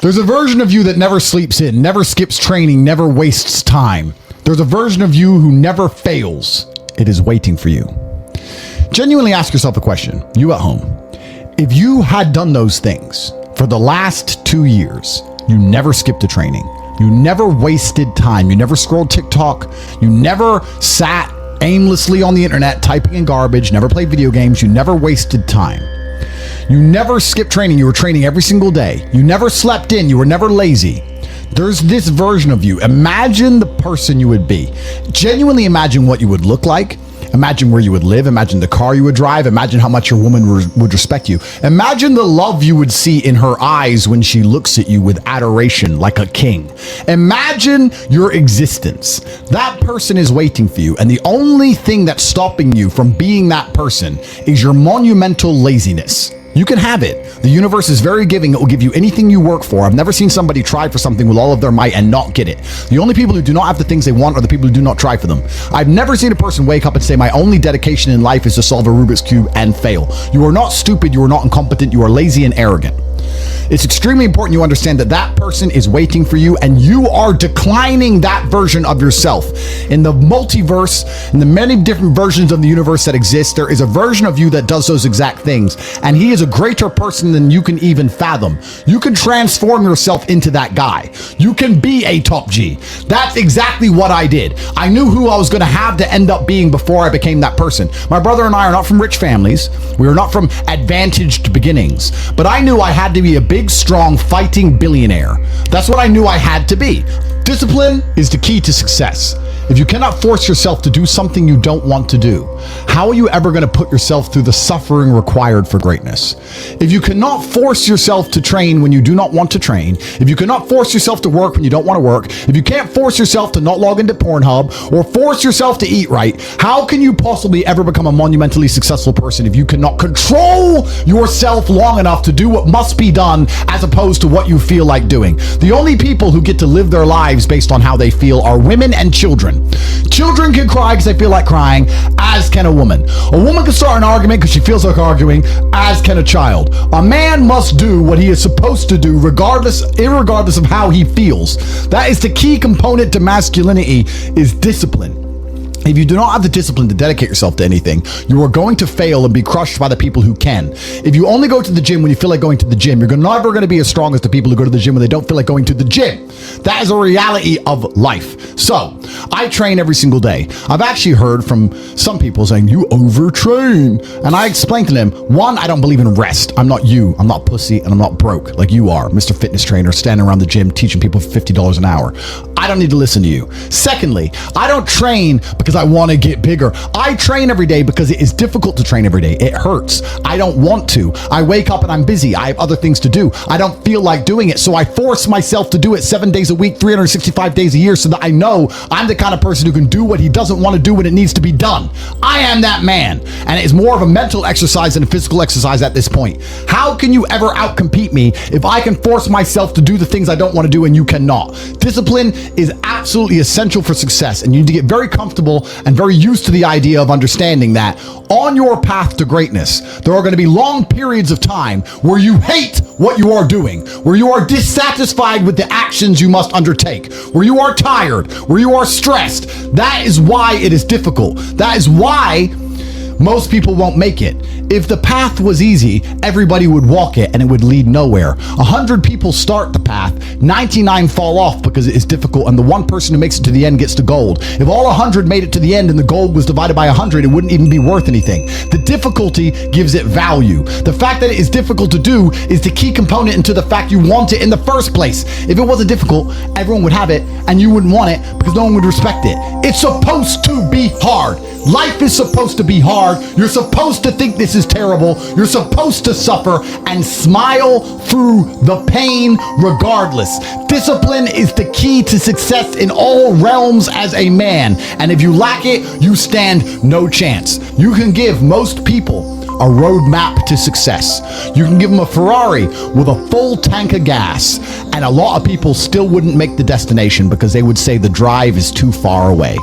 There's a version of you that never sleeps in, never skips training, never wastes time. There's a version of you who never fails. It is waiting for you. Genuinely ask yourself a question, you at home. If you had done those things for the last 2 years, you never skipped a training, you never wasted time, you never scrolled TikTok, you never sat aimlessly on the internet typing in garbage, never played video games, you never wasted time. You never skipped training, you were training every single day. You never slept in, you were never lazy. There's this version of you. Imagine the person you would be. Genuinely imagine what you would look like. Imagine where you would live. Imagine the car you would drive. Imagine how much your woman would respect you. Imagine the love you would see in her eyes when she looks at you with adoration like a king. Imagine your existence. That person is waiting for you. And the only thing that's stopping you from being that person is your monumental laziness. You can have it. The universe is very giving. It will give you anything you work for. I've never seen somebody try for something with all of their might and not get it. The only people who do not have the things they want are the people who do not try for them. I've never seen a person wake up and say, my only dedication in life is to solve a Rubik's Cube and fail. You are not stupid. You are not incompetent. You are lazy and arrogant. It's extremely important you understand that that person is waiting for you and you are declining that version of yourself. In the multiverse, in the many different versions of the universe that exist, there is a version of you that does those exact things. And he is a greater person than you can even fathom. You can transform yourself into that guy. You can be a top G. That's exactly what I did. I knew who I was going to have to end up being before I became that person. My brother and I are not from rich families. We are not from advantaged beginnings. But I knew I had to be a big, strong, fighting billionaire. That's what I knew I had to be. Discipline is the key to success. If you cannot force yourself to do something you don't want to do, how are you ever going to put yourself through the suffering required for greatness? If you cannot force yourself to train when you do not want to train, if you cannot force yourself to work when you don't want to work, if you can't force yourself to not log into Pornhub or force yourself to eat right, how can you possibly ever become a monumentally successful person if you cannot control yourself long enough to do what must be done as opposed to what you feel like doing? The only people who get to live their lives based on how they feel are women and children. Children can cry because they feel like crying, as can a woman. A woman can start an argument because she feels like arguing, as can a child. A man must do what he is supposed to do irregardless of how he feels. That is the key component to masculinity, is discipline. If you do not have the discipline to dedicate yourself to anything, you are going to fail and be crushed by the people who can. If you only go to the gym when you feel like going to the gym, you're never going to be as strong as the people who go to the gym when they don't feel like going to the gym. That is a reality of life. So, I train every single day. I've actually heard from some people saying, you overtrain. And I explained to them, one, I don't believe in rest. I'm not you. I'm not pussy and I'm not broke like you are, Mr. Fitness Trainer, standing around the gym teaching people for $50 an hour. I don't need to listen to you. Secondly, I don't train because I want to get bigger. I train every day because it is difficult to train every day. It hurts. I don't want to. I wake up and I'm busy. I have other things to do. I don't feel like doing it. So I force myself to do it 7 days a week, 365 days a year, so that I know I'm the kind of person who can do what he doesn't want to do when it needs to be done. I am that man. And it is more of a mental exercise than a physical exercise at this point. How can you ever outcompete me if I can force myself to do the things I don't want to do and you cannot? Discipline is absolutely essential for success, and you need to get very comfortable and very used to the idea of understanding that on your path to greatness, there are going to be long periods of time where you hate what you are doing, where you are dissatisfied with the actions you must undertake, where you are tired, where you are stressed. That is why it is difficult. That is why most people won't make it. If the path was easy, everybody would walk it and it would lead nowhere. 100 people start the path, 99 fall off because it is difficult, and the one person who makes it to the end gets the gold. If all 100 made it to the end and the gold was divided by 100, it wouldn't even be worth anything. The difficulty gives it value. The fact that it is difficult to do is the key component into the fact you want it in the first place. If it wasn't difficult, everyone would have it and you wouldn't want it because no one would respect it. It's supposed to be hard. Life is supposed to be hard. You're supposed to think this is terrible. You're supposed to suffer and smile through the pain regardless. Discipline is the key to success in all realms as a man. And if you lack it, you stand no chance. You can give most people a roadmap to success. You can give them a Ferrari with a full tank of gas, and a lot of people still wouldn't make the destination because they would say the drive is too far away.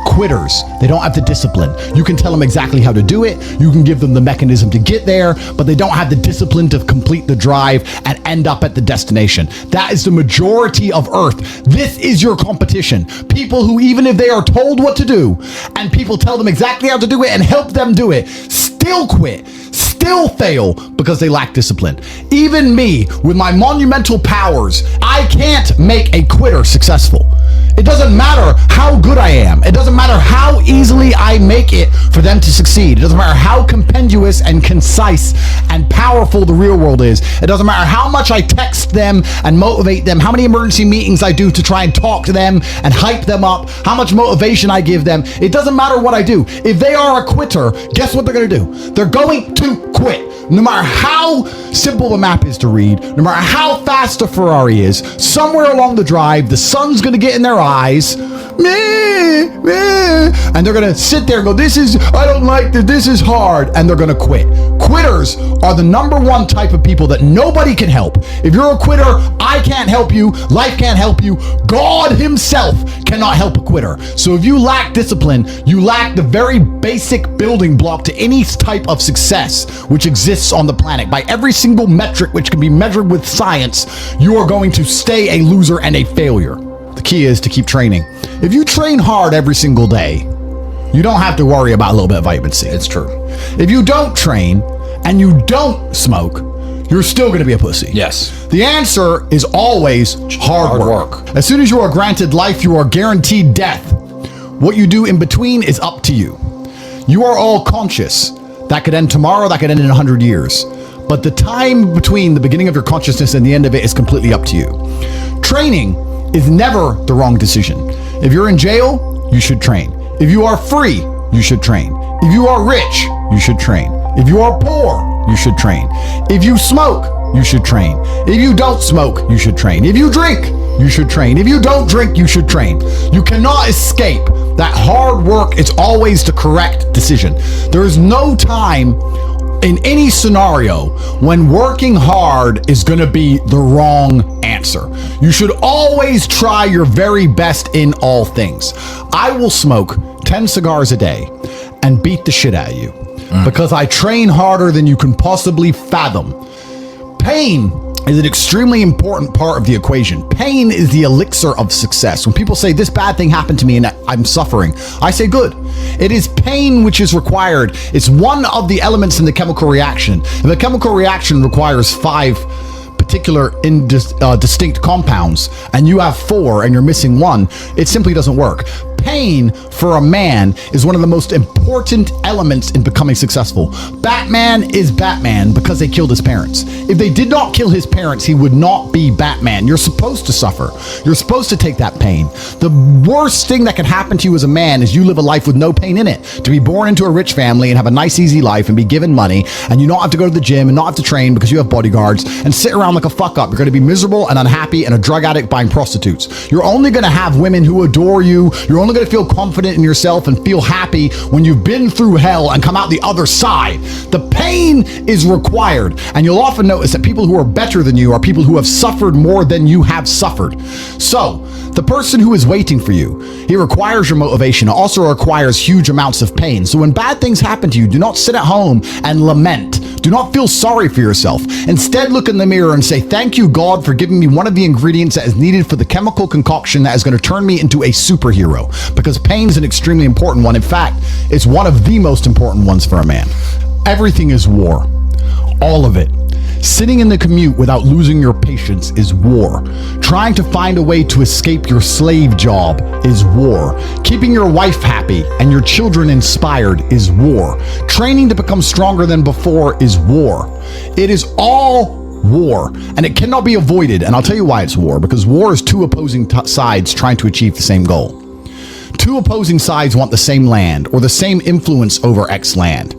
Quitters, they don't have the discipline. You can tell them exactly how to do it. You can give them the mechanism to get there, but they don't have the discipline to complete the drive and end up at the destination. That is the majority of Earth. This is your competition. People who, even if they are told what to do and people tell them exactly how to do it and help them do it, still quit, still fail because they lack discipline. Even me, with my monumental powers, I can't make a quitter successful. It doesn't matter how good I am. It doesn't matter how easily I make it for them to succeed. It doesn't matter how compendious and concise and powerful the real world is. It doesn't matter how much I text them and motivate them, how many emergency meetings I do to try and talk to them and hype them up, how much motivation I give them. It doesn't matter what I do. If they are a quitter, guess what they're going to do? They're going to quit. No matter how simple the map is to read, no matter how fast a Ferrari is, somewhere along the drive, the sun's going to get in their eyes, and they're going to sit there and go, I don't like this, this is hard, and they're going to quit. Quitters are the number one type of people that nobody can help. If you're a quitter, I can't help you, life can't help you, God himself cannot help a quitter. So if you lack discipline, you lack the very basic building block to any type of success which exists on the planet. By every single metric which can be measured with science, you are going to stay a loser and a failure. The key is to keep training. If you train hard every single day, you don't have to worry about a little bit of vitamin C. It's true. If you don't train and you don't smoke, you're still going to be a pussy. Yes. The answer is always hard work. As soon as you are granted life, you are guaranteed death. What you do in between is up to you. You are all conscious. That could end tomorrow, that could end in 100 years. But the time between the beginning of your consciousness and the end of it is completely up to you. Training is never the wrong decision. If you're in jail, you should train. If you are free, you should train. If you are rich, you should train. If you are poor, you should train. If you smoke, you should train. If you don't smoke, you should train. If you drink, you should train. If you don't drink, you should train. You cannot escape that hard work is always the correct decision. There is no time in any scenario when working hard is going to be the wrong answer. You should always try your very best in all things. I will smoke 10 cigars a day and beat the shit out of you because I train harder than you can possibly fathom. Pain is an extremely important part of the equation. Pain is the elixir of success. When people say this bad thing happened to me and I'm suffering, I say good. It is pain which is required. It's one of the elements in the chemical reaction. If a chemical reaction requires 5 particular distinct compounds and you have 4 and you're missing 1, it simply doesn't work. Pain for a man is one of the most important elements in becoming successful. Batman is Batman because they killed his parents. If they did not kill his parents, he would not be Batman. You're supposed to suffer. You're supposed to take that pain. The worst thing that can happen to you as a man is you live a life with no pain in it. To be born into a rich family and have a nice, easy life and be given money and you don't have to go to the gym and not have to train because you have bodyguards and sit around like a fuck up. You're going to be miserable and unhappy and a drug addict buying prostitutes. You're only going to have women who adore you. You're only going to feel confident in yourself and feel happy when you've been through hell and come out the other side. The pain is required, and you'll often notice that people who are better than you are people who have suffered more than you have suffered. So the person who is waiting for you, he requires your motivation. It also requires huge amounts of pain. So when bad things happen to you, do not sit at home and lament. Do not feel sorry for yourself. Instead, look in the mirror and say, thank you, God, for giving me one of the ingredients that is needed for the chemical concoction that is going to turn me into a superhero. Because pain is an extremely important one. In fact, it's one of the most important ones for a man. Everything is war. All of it. Sitting in the commute without losing your patience is war. Trying to find a way to escape your slave job is war. Keeping your wife happy and your children inspired is war. Training to become stronger than before is war. It is all war, and it cannot be avoided. And I'll tell you why it's war. Because war is 2 opposing sides trying to achieve the same goal. 2 opposing sides want the same land or the same influence over X land.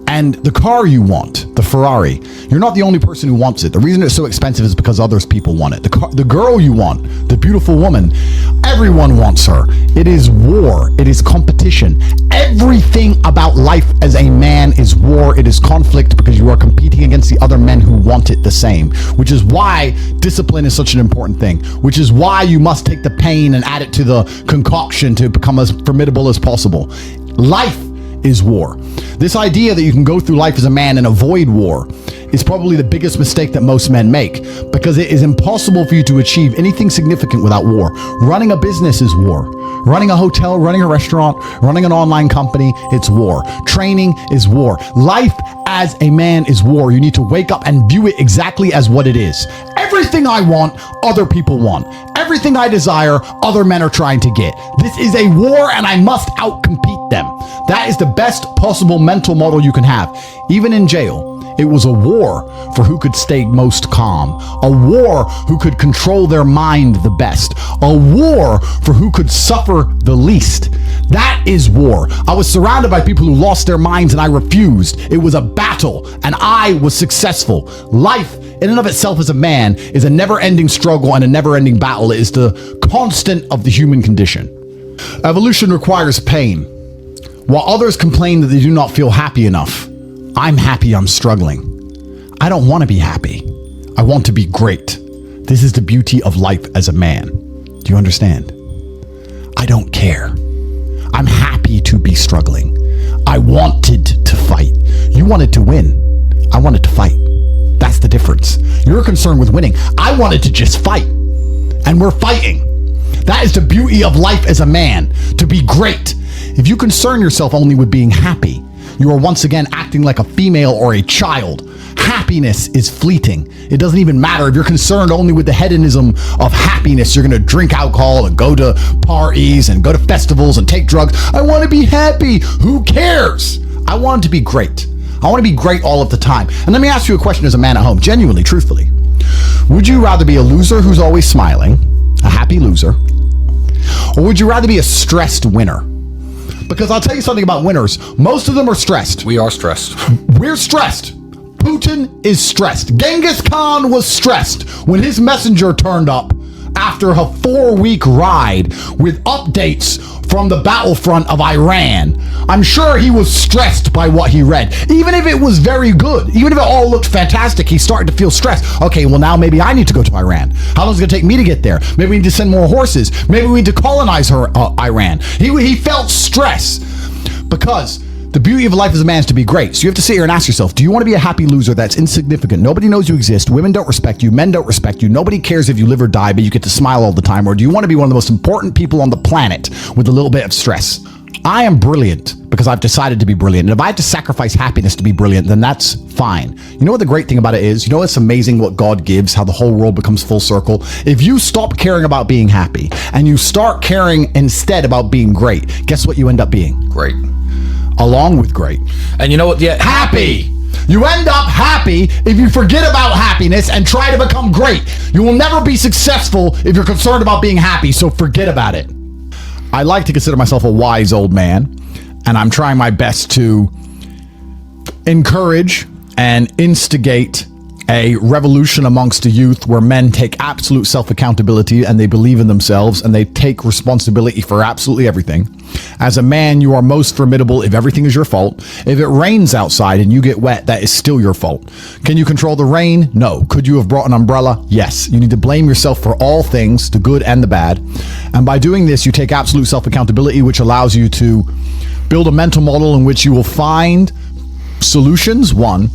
And the car you want, the Ferrari, you're not the only person who wants it. The reason it's so expensive is because others people want it. The girl you want, the beautiful woman, everyone wants her. It is war. It is competition. Everything about life as a man is war. It is conflict because you are competing against the other men who want it the same, which is why discipline is such an important thing, which is why you must take the pain and add it to the concoction to become as formidable as possible. Life is war. This idea that you can go through life as a man and avoid war is probably the biggest mistake that most men make, because it is impossible for you to achieve anything significant without war. Running a business is war. Running a hotel, running a restaurant, running an online company, it's war. Training is war. Life as a man is war. You need to wake up and view it exactly as what it is. Everything I want, other people want. Everything I desire, other men are trying to get. This is a war and I must outcompete them. That is the best possible mental model you can have. Even in jail, it was a war for who could stay most calm, a war who could control their mind the best, a war for who could suffer the least. That is war. I was surrounded by people who lost their minds and I refused. It was a battle and I was successful. Life in and of itself as a man is a never-ending struggle and a never-ending battle. It is the constant of the human condition. Evolution requires pain. While others complain that they do not feel happy enough, I'm happy I'm struggling. I don't want to be happy. I want to be great. This is the beauty of life as a man. Do you understand? I don't care. I'm happy to be struggling. I wanted to fight. You wanted to win. I wanted to fight. That's the difference. You're concerned with winning. I wanted to just fight. And we're fighting. That is the beauty of life as a man, to be great. If you concern yourself only with being happy, you are once again acting like a female or a child. Happiness is fleeting. It doesn't even matter if you're concerned only with the hedonism of happiness. You're going to drink alcohol and go to parties and go to festivals and take drugs. I want to be happy. Who cares? I want to be great. I want to be great all of the time. And let me ask you a question as a man at home, genuinely, truthfully. Would you rather be a loser who's always smiling, a happy loser, or would you rather be a stressed winner? Because I'll tell you something about winners. Most of them are stressed. We are stressed. We're stressed. Putin is stressed. Genghis Khan was stressed when his messenger turned up after a 4-week ride with updates from the battlefront of Iran. I'm sure he was stressed by what he read. Even if it was very good, even if it all looked fantastic, he started to feel stressed. Okay, well now maybe I need to go to Iran. How long is it going to take me to get there? Maybe we need to send more horses. Maybe we need to colonize Iran. He felt stress because the beauty of life as a man is to be great. So you have to sit here and ask yourself, do you want to be a happy loser that's insignificant? Nobody knows you exist. Women don't respect you. Men don't respect you. Nobody cares if you live or die, but you get to smile all the time. Or do you want to be one of the most important people on the planet with a little bit of stress? I am brilliant because I've decided to be brilliant. And if I have to sacrifice happiness to be brilliant, then that's fine. You know what the great thing about it is? You know it's amazing what God gives, how the whole world becomes full circle? If you stop caring about being happy and you start caring instead about being great, guess what you end up being? Great. Along with great. And you know what? Yeah, happy. You end up happy if you forget about happiness and try to become great. You will never be successful if you're concerned about being happy, so forget about it. I like to consider myself a wise old man, and I'm trying my best to encourage and instigate a revolution amongst the youth where men take absolute self-accountability and they believe in themselves and they take responsibility for absolutely everything. As a man, you are most formidable if everything is your fault. If it rains outside and you get wet, that is still your fault. Can you control the rain? No. Could you have brought an umbrella? Yes. You need to blame yourself for all things, the good and the bad. And by doing this, you take absolute self-accountability, which allows you to build a mental model in which you will find solutions, 1.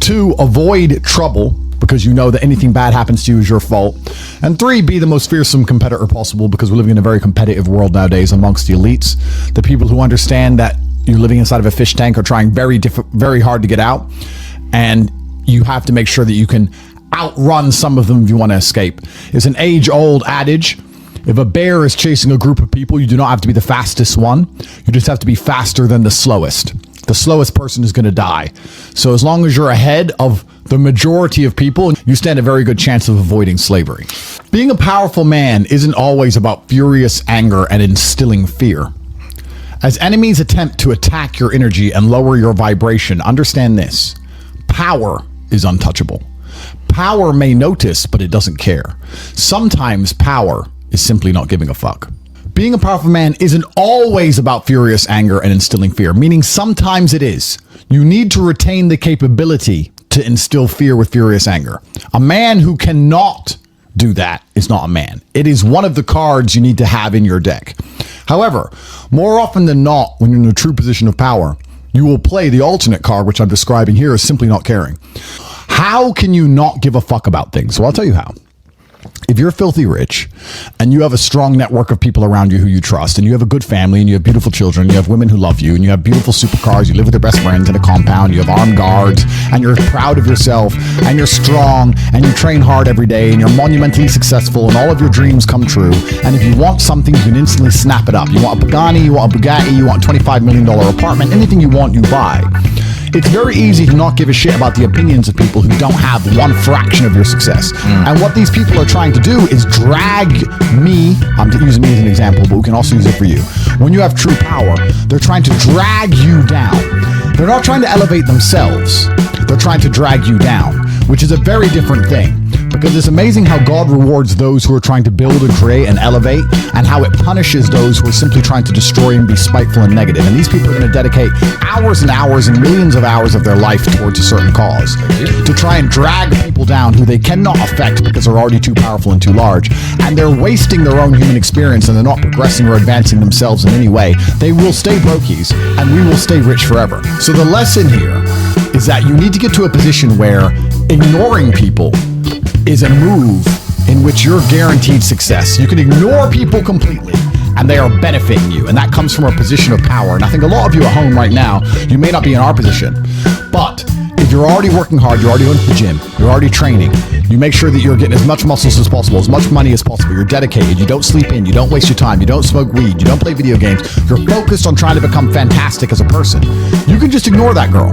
2, avoid trouble because you know that anything bad happens to you is your fault. And 3, be the most fearsome competitor possible because we're living in a very competitive world nowadays amongst the elites. The people who understand that you're living inside of a fish tank are trying very hard to get out. And you have to make sure that you can outrun some of them if you want to escape. It's an age-old adage. If a bear is chasing a group of people, you do not have to be the fastest one. You just have to be faster than the slowest. The slowest person is going to die. So as long as you're ahead of the majority of people, you stand a very good chance of avoiding slavery. Being a powerful man isn't always about furious anger and instilling fear. As enemies attempt to attack your energy and lower your vibration, understand this. Power is untouchable. Power may notice, but it doesn't care. Sometimes power is simply not giving a fuck. Being a powerful man isn't always about furious anger and instilling fear, meaning sometimes it is. You need to retain the capability to instill fear with furious anger. A man who cannot do that is not a man. It is one of the cards you need to have in your deck. However, more often than not, when you're in a true position of power, you will play the alternate card, which I'm describing here as simply not caring. How can you not give a fuck about things? So I'll tell you how. If you're filthy rich and you have a strong network of people around you who you trust, and you have a good family, and you have beautiful children, you have women who love you, and you have beautiful supercars, you live with your best friends in a compound, you have armed guards, and you're proud of yourself, and you're strong, and you train hard every day, and you're monumentally successful, and all of your dreams come true, and if you want something, you can instantly snap it up. You want a Pagani, you want a Bugatti, you want a $25 million apartment, anything you want, you buy. It's very easy to not give a shit about the opinions of people who don't have one fraction of your success. And what these people are trying to do is drag me, I'm using me as an example, but we can also use it for you. When you have true power, they're trying to drag you down. They're not trying to elevate themselves. They're trying to drag you down, which is a very different thing. Because it's amazing how God rewards those who are trying to build and create and elevate, and how it punishes those who are simply trying to destroy and be spiteful and negative. And these people are going to dedicate hours and hours and millions of hours of their life towards a certain cause to try and drag people down who they cannot affect because they're already too powerful and too large. And they're wasting their own human experience, and they're not progressing or advancing themselves in any way. They will stay brokies, and we will stay rich forever. So the lesson here is that you need to get to a position where ignoring people is a move in which you're guaranteed success. You can ignore people completely and they are benefiting you, and that comes from a position of power. And I think a lot of you at home right now, you may not be in our position, but if you're already working hard, you're already going to the gym, you're already training, you make sure that you're getting as much muscles as possible, as much money as possible, you're dedicated, you don't sleep in, you don't waste your time, you don't smoke weed, you don't play video games, you're focused on trying to become fantastic as a person, you can just ignore that girl.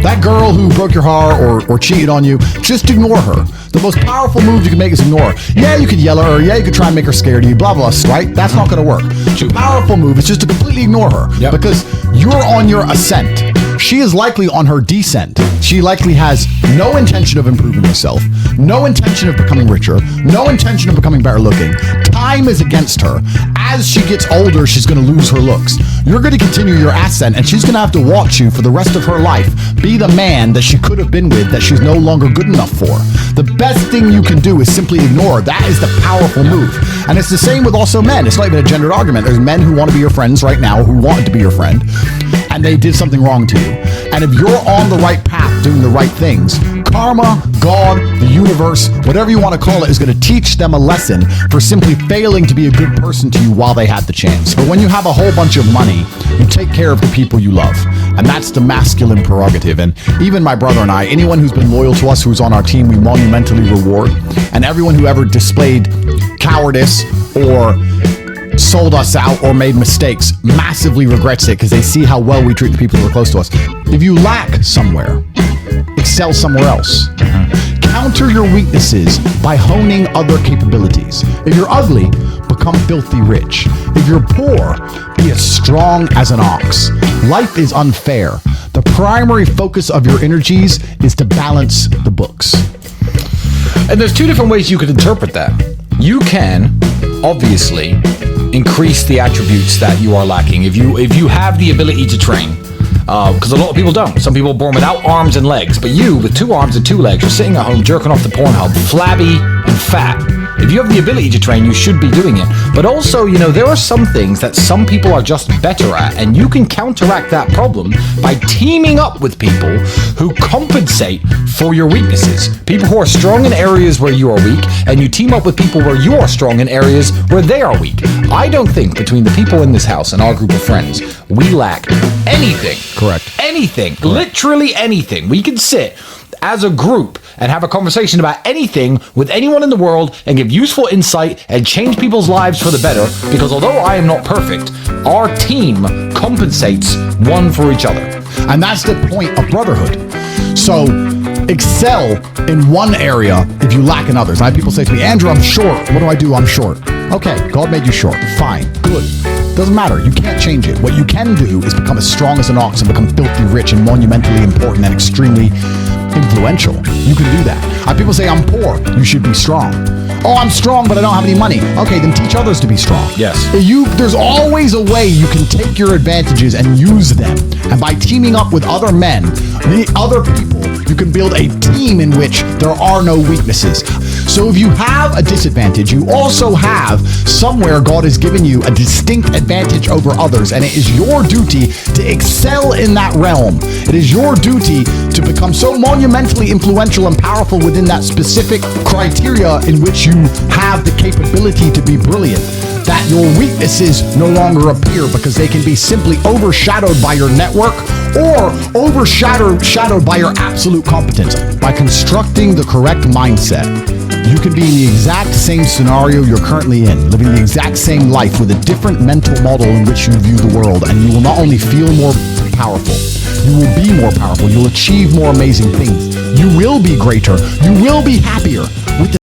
That girl who broke your heart or cheated on you, just ignore her. The most powerful move you can make is ignore her. Yeah, you could yell at her. Yeah, you could try and make her scared of you, blah, blah, right? That's not going to work. The powerful move is just to completely ignore her because you're on your ascent. She is likely on her descent. She likely has no intention of improving herself, no intention of becoming richer, no intention of becoming better looking. Time is against her. As she gets older, she's going to lose her looks. You're going to continue your ascent, and she's going to have to watch you for the rest of her life be the man that she could have been with that she's no longer good enough for. The best thing you can do is simply ignore her. That is the powerful move. And it's the same with also men. It's not even a gendered argument. There's men who want to be your friends right now, who wanted to be your friend, and they did something wrong to you. And if you're on the right path doing the right things, karma, God, the universe, whatever you want to call it, is going to teach them a lesson for simply failing to be a good person to you while they had the chance. But when you have a whole bunch of money, you take care of the people you love. And that's the masculine prerogative. And even my brother and I, anyone who's been loyal to us, who's on our team, we monumentally reward. And everyone who ever displayed cowardice or sold us out or made mistakes massively regrets it because they see how well we treat the people who are close to us. If you lack somewhere, excel somewhere else. Counter your weaknesses by honing other capabilities. If you're ugly, become filthy rich. If you're poor, be as strong as an ox. Life is unfair. The primary focus of your energies is to balance the books. And there's two different ways you could interpret that. You can, obviously, increase the attributes that you are lacking. If you have the ability to train, because a lot of people don't. Some people are born without arms and legs, but you, with 2 arms and 2 legs, you're sitting at home jerking off the Pornhub, flabby and fat. If you have the ability to train, you should be doing it. But also, there are some things that some people are just better at, and you can counteract that problem by teaming up with people who compensate for your weaknesses. People who are strong in areas where you are weak, and you team up with people where you are strong in areas where they are weak. I don't think between the people in this house and our group of friends, we lack anything. Correct. Anything. Correct. Literally anything. We can sit as a group and have a conversation about anything with anyone in the world and give useful insight and change people's lives for the better, because although I am not perfect, our team compensates one for each other. And that's the point of brotherhood. So excel in one area if you lack in others. I have people say to me, Andrew, I'm short. What do I do? I'm short. Okay, God made you short. Fine. Good. Doesn't matter. You can't change it. What you can do is become as strong as an ox and become filthy rich and monumentally important and extremely influential. You can do that. People say, I'm poor. You should be strong. Oh, I'm strong, but I don't have any money. Okay, then teach others to be strong. Yes. There's always a way you can take your advantages and use them. And by teaming up with other men, the other people, you can build a team in which there are no weaknesses. So if you have a disadvantage, you also have somewhere God has given you a distinct advantage over others, and it is your duty to excel in that realm. It is your duty to become so monumentally influential and powerful within that specific criteria in which you have the capability to be brilliant, that your weaknesses no longer appear because they can be simply overshadowed by your network or overshadowed by your absolute competence. By constructing the correct mindset, you can be in the exact same scenario you're currently in, living the exact same life with a different mental model in which you view the world, and you will not only feel more powerful, you will be more powerful, you'll achieve more amazing things, you will be greater, you will be happier with the